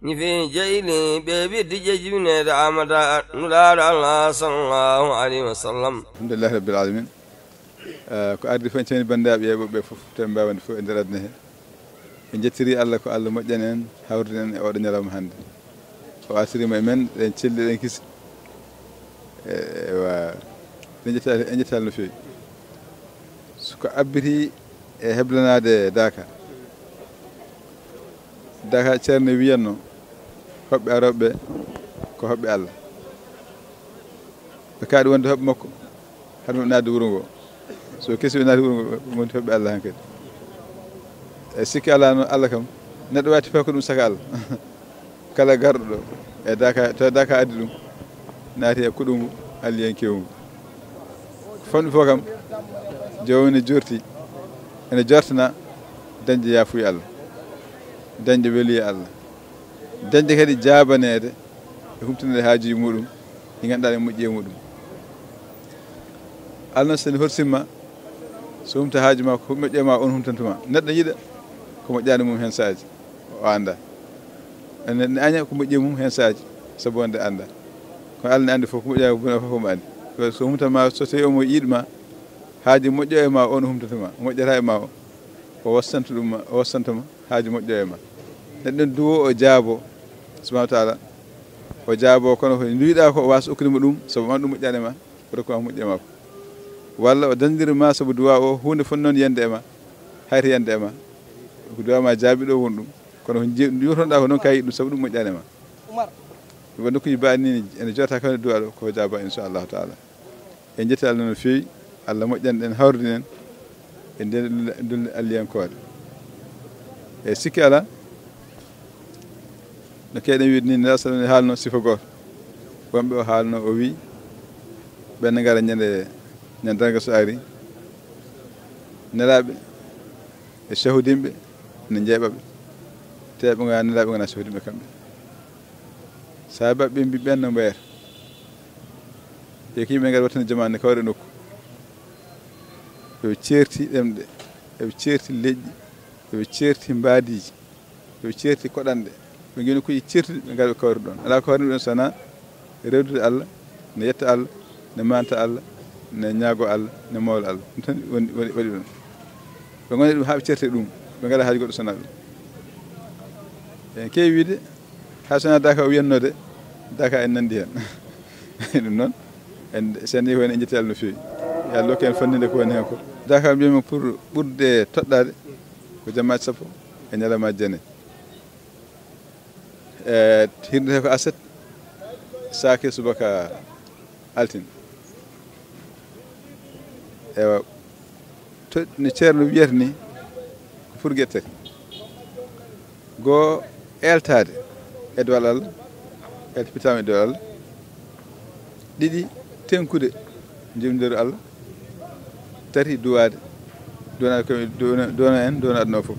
في جيلي ببيت جيجبنا دعمدا نلال الله صلى الله عليه وسلم. الحمد لله رب العالمين. ko ardi fen ceni bandaaɓe yeɓoɓe fof te mbawande fof e nder aduna he en jettiri Allah ko Allah moƴƴani en hawride en e oɗo ñalawma hannde o asirima e men ɗen celli ɗen kisi ewa en jettali no fewi soko abbiti e heblanade Daka ceerno wiyanno hoɓɓe aroɓe ko hoɓɓe Allah ɓe kaaɗi wonde hoɓɓe makko haɗum ɓe naatde wuro ngo so kesi ɓe naati wuro ngo wonti hoɓɓe Allah han kadi e sikki ala noon Allah kam neɗɗo watti fayi ko ɗum saka Allah kala garɗo ɗo e Daka addi ɗum naati e kuɗungu alliyankewungu famɗi fof kam jomum jorti ene jortana dañde yaafuya Allah dañde weliya Allah dañde kadi jabanede e humtinede haajuji muɗum ɗi ganduɗa e moƴƴi e muɗum Allah noon sene horsimma so humta haaju ma ko moƴƴe ma on humtantuma neɗɗo yiɗa ko moƴƴani mum hen saaji o anda ne aña ko moƴƴi mum hen saaji sabu wonde anda kono Allah ne andi fof ko moƴƴani buna fof omo andi so humtama so tawi omo yiɗma haaji moƴƴo e ma on humtantuma moƴƴata e ma o wassantu ɗum o wassantuma haaji moƴƴo e ma neɗɗo duwo o jaabo subhanahu wa taala o jaabo kono ko nduwiɗa ko o wasa okkudima ɗum sabu man ɗum moƴƴani e ma ko rokkuma moƴƴi e ma ko walla o dandirma sabu duwa o hunde fon noon yende e ma hayta yende e ma ko duwa ma jaabi ɗo woni ɗum kono ko jiwtonɗa ko noon ka yiɗi ɗum sabu ɗum moƴƴani e ma ɗum nokkuji mbaɗi ni ene jota kawne duwa ɗo ko jaaba inchallahu taala en jetti Allah no fewi Allah moƴƴani ɗen hawride en e nder alliyankore e sikki ala no kewɗen wiide ni nela sallam haalno sifa goto wonɓe o haalno o wi ɓenne gara ñande darga so ari nelaɓe e sahudimɓe ne jeeɓaɓe teɓe ga nelaɓe gona sahudimɓe kamɓe sa baɓɓe mbi ɓenno mbayata e ko yimɓe gari wattane jamanu ne kawre nokku eɓe ceerti ɗemɗe eɓe ceerti leƴƴi eɓe ceerti mbadiji eɓe ceerti koɗanɗe ɓe goni koye certude ɓe gari ɓe kawri ɗon ala ko warni ɗon sona rewdude Allah ne yetta Allah ne manta Allah ne ñaago Allah ne mawla Allah ɗum tan waɗi ɗum ɓe goni ɗum haaɓe certe ɗum ɓe gala haaji goɗɗo sona ɗum en kewi wiide ha sona Daka o wiyannode Daka en nandi hen ɗum noon en sen yeehi hen en jetti Allah no fewi yo Allah hokku en fandinde ko woni hen ko Daka mbiyami pour ɓurde toɗɗade ko jammaji sappo e ñalawmaji jeenayyi hirnete ko aset sake subaka altine ewa to no ceerno wiyata ni ko pour gueɗe tati goho eltade e dowal Allah eltipitama e dowal Allah ɗiɗi tenkude jomdiru Allah tati duwade dona en dona aduna o foof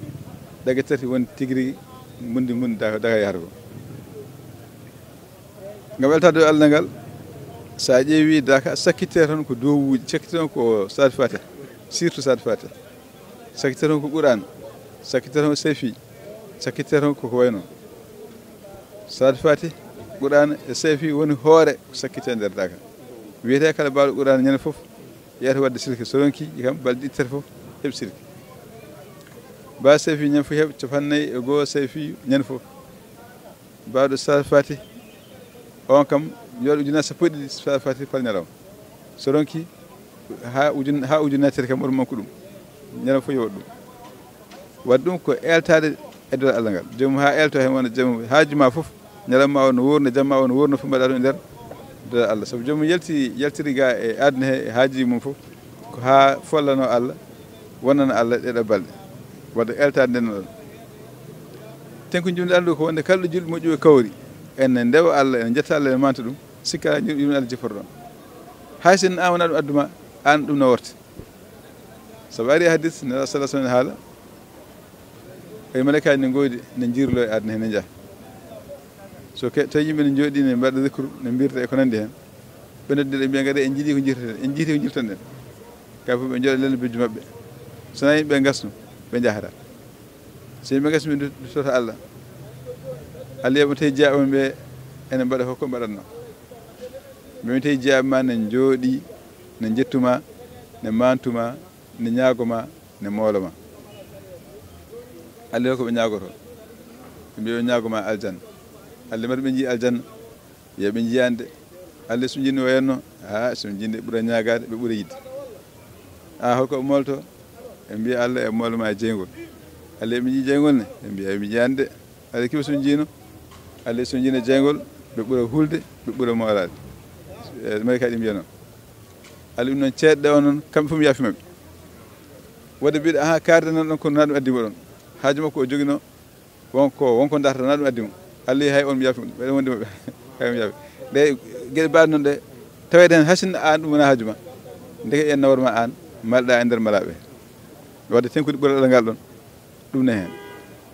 ɗagge tati wonde tigui rigui mundi Daka yahata ko ngam weltade dow Allah ngal sa ƴeewi Daka sakkitte tan ko dowuji sakkitte tan ko sade fatiha surtout sade fatiha sakkitte tan ko Qur'an sakkitte tan ko sayfi sakkitte tan koko wayno sade fatiha Qur'an e sayfi woni hoore ko sakkitte nder Daka wiyete kala mbawɗo Qur'an ñande foof yiyata wadde silke so ronki kam balɗe ɗiɗi tati foof heeɓi silke mbaɗo sayfi ñande fof heeɓa 51 sayfi ñande foof mbawɗo sade fatiha on kam yoɗo ujunnaje sappo e ɗiɗi sade fatiha par ñalawma so ronki ha ujunnaje tati kam oto manque ɗum ñalawma fof yowaɗ ɗum wadde ɗum ko eltade e dowal Allah ngal joomum ha elto hen wona joomum haajuma foof ñalawma o no wurno jamma o no wurno fof mbaɗa ɗum e nder dowal Allah saabu joomum yaltiri ga e aduna he e haaji mum foof ko ha follano Allah wonnano Allah ɗeɗo balɗe wadde eltade nden ɗon tenko jumde Allah ko wonde kala ɗo julɗo moƴƴo e kawri enne ndewa Allah ene jetta Allah ene manta ɗum sikka yumɗe Allah jippata ɗon hay sen amana ɗum adduma an ɗum no worte sabu ari hadis ne sallallahu alaihi haala e malakaji ne goodi ne jirlo e aduna hene jaaha so tawi yimɓe ne jooɗi ne mbaɗa zikru ne mbirta e ko nandi hen ɓe noddi ɗe mbiya gade en jiiɗi ko jirteten en jiiti ko jirtan ɗen kay fof ɓe jooɗa lelno bijju mabɓe sona yimɓe gasno ɓe jahata so yimɓe gasno ɓe duttoto Allah Allah yoɓa tawi jeyaɓe ɓe ene mbaɗa fof ko mbaɗatno mimi tawi jeyaɓe ma ne jooɗi ne jettuma ne mantuma ne ñaagoma ne mooloma Allah yo ko ɓe ñaagoto ɓe mbi ɓe ñaagoma aljanna Allah mbaɗa ɓe jii aljanna yoɓe jiyande Allah so jinno wayenno so jinde ɓuura ñaagade ɓe ɓuura yidde holko ɓe molto ɓe mbiya Allah e mooloma e jeygol Allah eɓe jii jeygol ne ɓe mbiya yoɓe jiyande Allah kiba so jiino Allah so jiino jeygol ɓe ɓuura hulde ɓe ɓuura moolade mari kadi mbiya noon Allah ɗum noon ceeɗɗe o noon kamɓe fof mi yaafimaɓe wadde mbiɗa kaarde nan ɗon kono na ɗum addimo ɗon haaju makko o jogino wonko darta na ɗum addimo Allah hay on mi yaafima ɓeɗe wonde maɓɓe hay mi yaafi ɗe gueɗe mbaɗe noon ɗe tawede hen hasinno an ɗum wona haaju ma ndeke en nawarma an malɗa e nder malaɓe wadde tenkude ɓuuraɗo ngal ɗon ɗum ne hen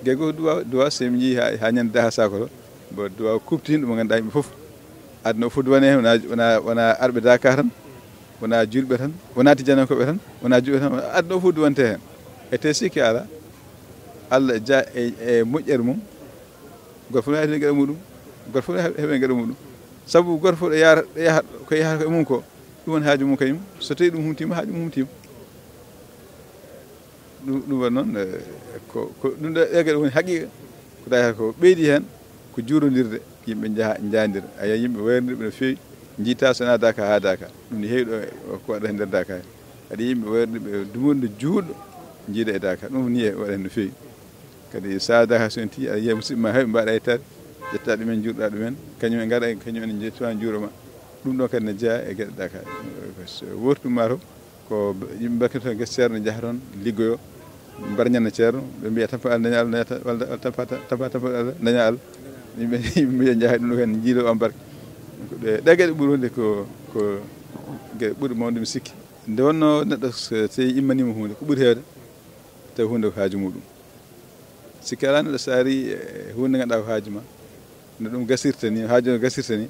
gueɗe goo duwa so mi jii ha ñande daha sako to mbo duwa kuptinɗo mo ganduɗa yimɓe foof aduna o fof duwane hen wona arɓe Dakar tan wona julɓe tan wona tijanankoɓe tan wona juɓe tan aduna o fof duwante hen e te sikki ala Allah ja e moƴƴere mum goto fof heɓe gueɗe muɗum goto fof heɓe gueɗe muɗum saabu goto fof ɗo yaha ko yahata ko e mum ko ɗum woni haaju mum kañum so tawi ɗum humtima haaju mum humtima ɗum woni noon ko ɗum ɗo ɗe gueɗe woni haqiqa ko dayata ko ɓeydi hen ko juurodirde yimɓe jaaha jadira aya yimɓe wayrodirɓe no fewi jiita sona Dakar ha Dakar ɗum ne heewi ɗo ko waɗa e nder Dakar kadi yimɓe wayrodirɓe dumunde juutɗo jiida e Dakar ɗum ni e waɗa hen no fewi kadi sa Dakar so en tii aɗa yiya musidɓe ma heeɓe mbaɗa yettade ƴetta ɗumen juurɗa ɗumen kañum en gaɗa kañum ene jettuma juuroma ɗum ɗo kadi ne jeeya e gueɗe Dakar wortuma to ko yimɓe mbakkito e guese ceerno jaaha toon liggoyo mbarñana ceerno ɓe mbiya tampa Allah daña Allah walla tampa Allah daña Allah yimɓe mbiya jaaha ɗum ɗo kadi jiido am barke ɗe gueɗe ɓuuri wonde ko gueɗe ɓuuri mawde mi sikki nde wonno neɗɗo so tawi immanima hunde ko ɓuuri hewde tawi hunde ko haaju muɗum sikki ala neɗɗo so ari hunde ganduɗa ko haaju ma no ɗum gasirta ni haaju no gasirta ni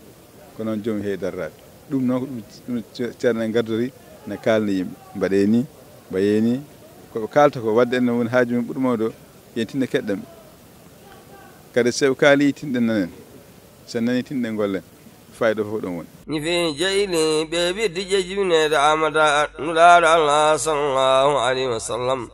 ko noon jomum heewi darrade ɗum noon ko ɗum ceerno en gardori ne kalna yimɓe mbaɗe ni mbaye ni koɓe kalta ko wadde en woni haaju men ɓuuri mawde o yen tinno keɗɗen kadi seɓe kaali tinɗen nanen sen nani tinɗen gollen fayida fof ɗon woni ni fi jayli ɓe biddi jejjibinede amada nulaɗo Allah sallallahu alaihi wasallam